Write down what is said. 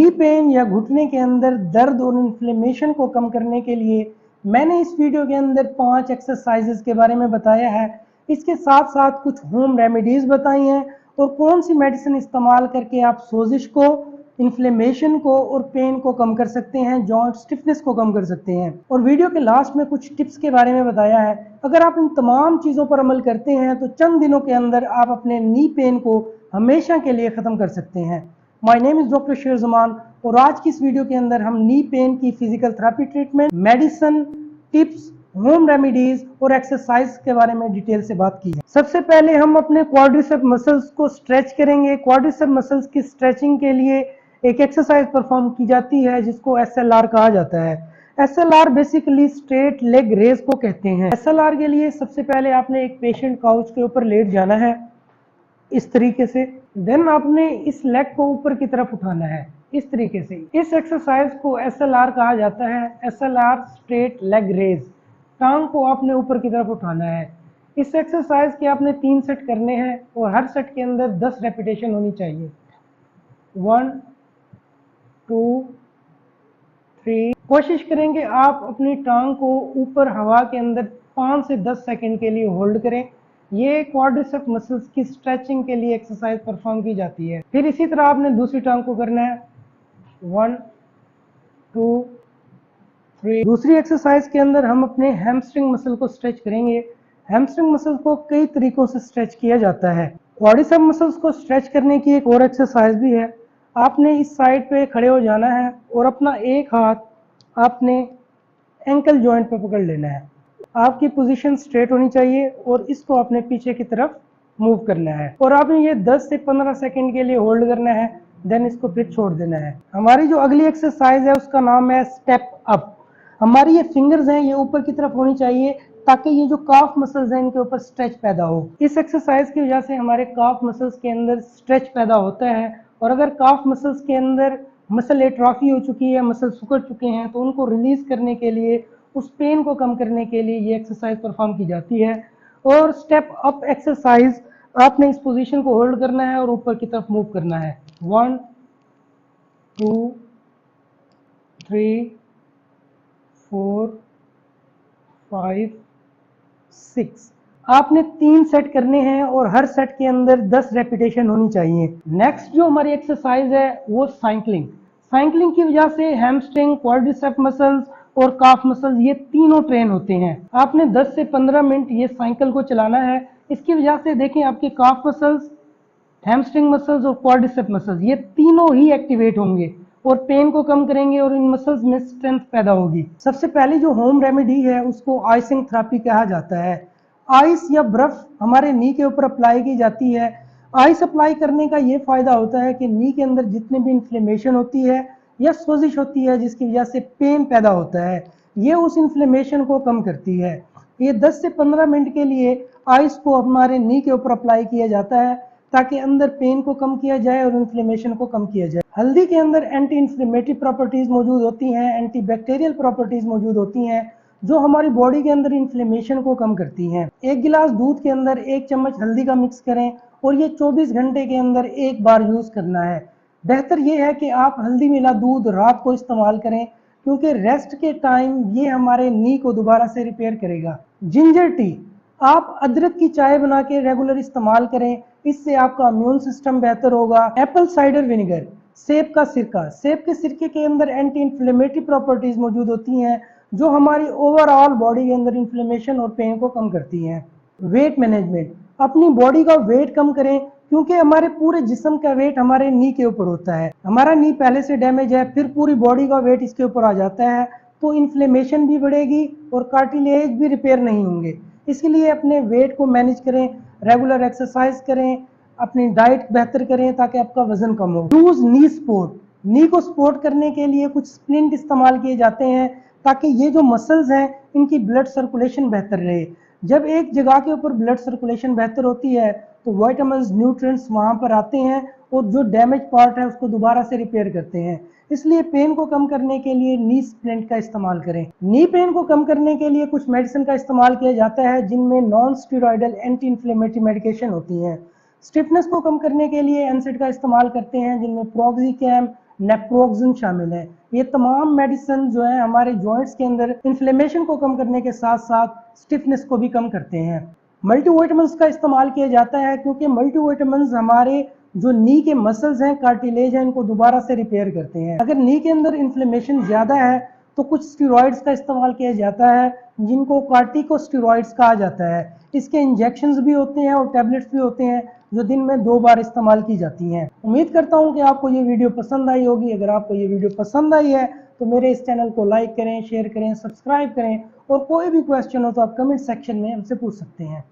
Knee pain या घुटने के अंदर दर्द और इन्फ्लेमेशन को कम करने के लिए मैंने इस वीडियो के अंदर 5 एक्सरसाइजेस के बारे में बताया है। इसके साथ साथ कुछ होम रेमेडीज बताई हैं और कौन सी मेडिसिन इस्तेमाल करके आप सोजिश को, इन्फ्लेमेशन को और पेन को कम कर सकते हैं, जॉइंट स्टिफनेस को कम कर सकते हैं। और वीडियो के लास्ट में कुछ टिप्स के बारे में बताया है। अगर आप इन तमाम चीज़ों पर अमल करते हैं तो चंद दिनों के अंदर आप अपने नी पेन को हमेशा के लिए ख़त्म कर सकते हैं। माय नेम इज़ डॉक्टर शेर ज़मान और आज की इस वीडियो के अंदर हम नी पेन की physical therapy treatment, medicine, tips, home remedies और एक्सरसाइज के बारे में डिटेल से बात की है। सबसे पहले हम अपने क्वाड्रिसेप मसल्स को स्ट्रेच करेंगे। क्वाड्रिसेप मसल्स की स्ट्रेचिंग के लिए एक एक्सरसाइज परफॉर्म की जाती है जिसको SLR कहा जाता है। SLR basically straight leg raise को कहते हैं। SLR के लिए सबसे पहले आपने एक पेशेंट काउच के ऊपर लेट जाना है इस तरीके से। देन आपने इस लेग को ऊपर की तरफ उठाना है इस तरीके से। इस एक्सरसाइज को SLR कहा जाता है, SLR स्ट्रेट लेग रेज। टांग को आपने ऊपर की तरफ उठाना है। इस एक्सरसाइज के आपने 3 सेट करने हैं और हर सेट के अंदर 10 रेपिटेशन होनी चाहिए। 1 2 3। कोशिश करेंगे आप अपनी टांग को ऊपर हवा के अंदर 5 से 10 सेकंड के लिए होल्ड करें। ये क्वाड्रिसेप मसल्स की स्ट्रेचिंग के लिए एक्सरसाइज परफॉर्म की जाती है। फिर इसी तरह आपने दूसरी टांग को करना है 1 2 3। दूसरी एक्सरसाइज के अंदर हम अपने हैमस्ट्रिंग मसल को स्ट्रेच करेंगे। हैमस्ट्रिंग मसल को कई तरीकों से स्ट्रेच किया जाता है। क्वाड्रिसेप मसल्स को स्ट्रेच करने की एक और एक्सरसाइज भी है। आपने इस साइड पे खड़े हो जाना है और अपना एक हाथ आपने एंकल जॉइंट पे पकड़ लेना है। आपकी पोजीशन स्ट्रेट होनी चाहिए और इसको आपने पीछे की तरफ मूव करना है और आपने ये 10 से 15 सेकंड के लिए होल्ड करना है। देन इसको फिर छोड़ देना है। हमारी जो अगली एक्सरसाइज है उसका नाम है स्टेप अप। हमारी ये फिंगर्स हैं ये ऊपर की तरफ होनी चाहिए ताकि ये जो काफ मसल्स हैं इनके ऊपर स्ट्रेच पैदा हो। इस एक्सरसाइज की वजह से हमारे काफ मसल्स के अंदर स्ट्रेच पैदा होता है और अगर काफ मसल्स के अंदर मसल एट्रॉफी हो चुकी है, मसल सिकुड़ चुके हैं, तो उनको रिलीज करने के लिए, उस पेन को कम करने के लिए ये एक्सरसाइज परफॉर्म की जाती है। और स्टेप अप एक्सरसाइज आपने इस पोजीशन को होल्ड करना है और ऊपर की तरफ मूव करना है। 1 2 3 4 5 6। आपने 3 सेट करने हैं और हर सेट के अंदर 10 रेपिटेशन होनी चाहिए। नेक्स्ट जो हमारी एक्सरसाइज है वो साइकिलिंग। साइकिलिंग की वजह से हैमस्ट्रिंग, क्वाड्रिसेप मसल्स और काफ मसल्स ये तीनों ट्रेन होते हैं। आपने 10 से 15 मिनट ये साइकिल को चलाना है। इसकी वजह से देखें आपके काफ मसल्स, हैमस्ट्रिंग मसल्स और क्वाड्रिसेप मसल्स ये तीनों ही एक्टिवेट होंगे और पेन को कम करेंगे और इन मसल्स में स्ट्रेंथ पैदा होगी। सबसे पहले जो होम रेमेडी है उसको आइसिंग थेरेपी कहा जाता है। आइस या बर्फ हमारे नी के ऊपर अप्लाई की जाती है। आइस अप्लाई करने का ये फायदा होता है कि नी के अंदर जितने भी इन्फ्लेमेशन होती है या सोजिश होती है जिसकी वजह से पेन पैदा होता है, ये उस इन्फ्लेमेशन को कम करती है। ये 10 से 15 मिनट के लिए आइस को हमारे नी के ऊपर अप्लाई किया जाता है ताकि अंदर पेन को कम किया जाए और इन्फ्लेमेशन को कम किया जाए। हल्दी के अंदर एंटी इन्फ्लेमेटरी प्रॉपर्टीज मौजूद होती हैं, एंटी बैक्टीरियल प्रॉपर्टीज मौजूद होती हैं जो हमारी बॉडी के अंदर इन्फ्लेमेशन को कम करती हैं। 1 गिलास दूध के अंदर 1 चम्मच हल्दी का मिक्स करें और ये 24 घंटे के अंदर एक बार यूज करना है। बेहतर ये है कि आप हल्दी मिला दूध रात को इस्तेमाल करें क्योंकि रेस्ट के टाइम ये हमारे नी को दोबारा से रिपेयर करेगा। जिंजर टी, आप अदरक की चाय बना के रेगुलर इस्तेमाल करें, इससे आपका इम्यून सिस्टम बेहतर होगा। एप्पल साइडर विनेगर, सेब का सिरका, सेब के सिरके के अंदर एंटी इन्फ्लेमेटरी प्रॉपर्टीज मौजूद होती हैं जो हमारी ओवरऑल बॉडी के अंदर इन्फ्लेमेशन और पेन को कम करती हैं। वेट मैनेजमेंट, अपनी बॉडी का वेट कम करें क्योंकि हमारे पूरे जिस्म का वेट हमारे नी के ऊपर होता है। हमारा नी पहले से डैमेज है, फिर पूरी बॉडी का वेट इसके ऊपर आ जाता है तो इन्फ्लेमेशन भी बढ़ेगी और कार्टिलेज भी रिपेयर नहीं होंगे। इसलिए अपने वेट को मैनेज करें, रेगुलर एक्सरसाइज करें, अपनी डाइट बेहतर करें ताकि आपका वजन कम हो। यूज नी सपोर्ट, नी को सपोर्ट करने के लिए कुछ स्प्लिंट इस्तेमाल किए जाते हैं ताकि ये जो मसल्स हैं इनकी ब्लड सर्कुलेशन बेहतर रहे। जब एक जगह के ऊपर ब्लड सर्कुलेशन बेहतर होती है तो विटामिन्स, न्यूट्रिएंट्स वहां पर आते हैं और जो डैमेज पार्ट है उसको दोबारा से रिपेयर करते हैं। इसलिए पेन को कम करने के लिए नी स्प्लिंट का इस्तेमाल करें। नी पेन को कम करने के लिए कुछ मेडिसिन का इस्तेमाल किया जाता है जिनमें non steroidal anti inflammatory medication होती हैं। स्टिफनेस को कम करने के लिए एनसेड का इस्तेमाल करते हैं जिनमें प्रोक्सिकैम, नेप्रोक्सन शामिल है। ये तमाम मेडिसिन जो है हमारे जॉइंट्स के अंदर इन्फ्लेमेशन को कम करने के साथ साथ स्टिफनेस को भी कम करते हैं। मल्टीविटामिन्स का इस्तेमाल किया जाता है क्योंकि मल्टीविटामिन्स हमारे जो नी के मसल्स हैं, कार्टिलेज हैं, इनको दोबारा से रिपेयर करते हैं। अगर नी के अंदर इन्फ्लेमेशन ज़्यादा है तो कुछ स्टेरॉइड्स का इस्तेमाल किया जाता है जिनको कार्टिकोस्टेरॉइड्स कहा जाता है। इसके इंजेक्शंस भी होते हैं और टैबलेट्स भी होते हैं जो दिन में 2 बार इस्तेमाल की जाती हैं। उम्मीद करता हूं कि आपको ये वीडियो पसंद आई होगी। अगर आपको ये वीडियो पसंद आई है तो मेरे इस चैनल को लाइक करें, शेयर करें, सब्सक्राइब करें और कोई भी क्वेश्चन हो तो आप कमेंट सेक्शन में हमसे पूछ सकते हैं।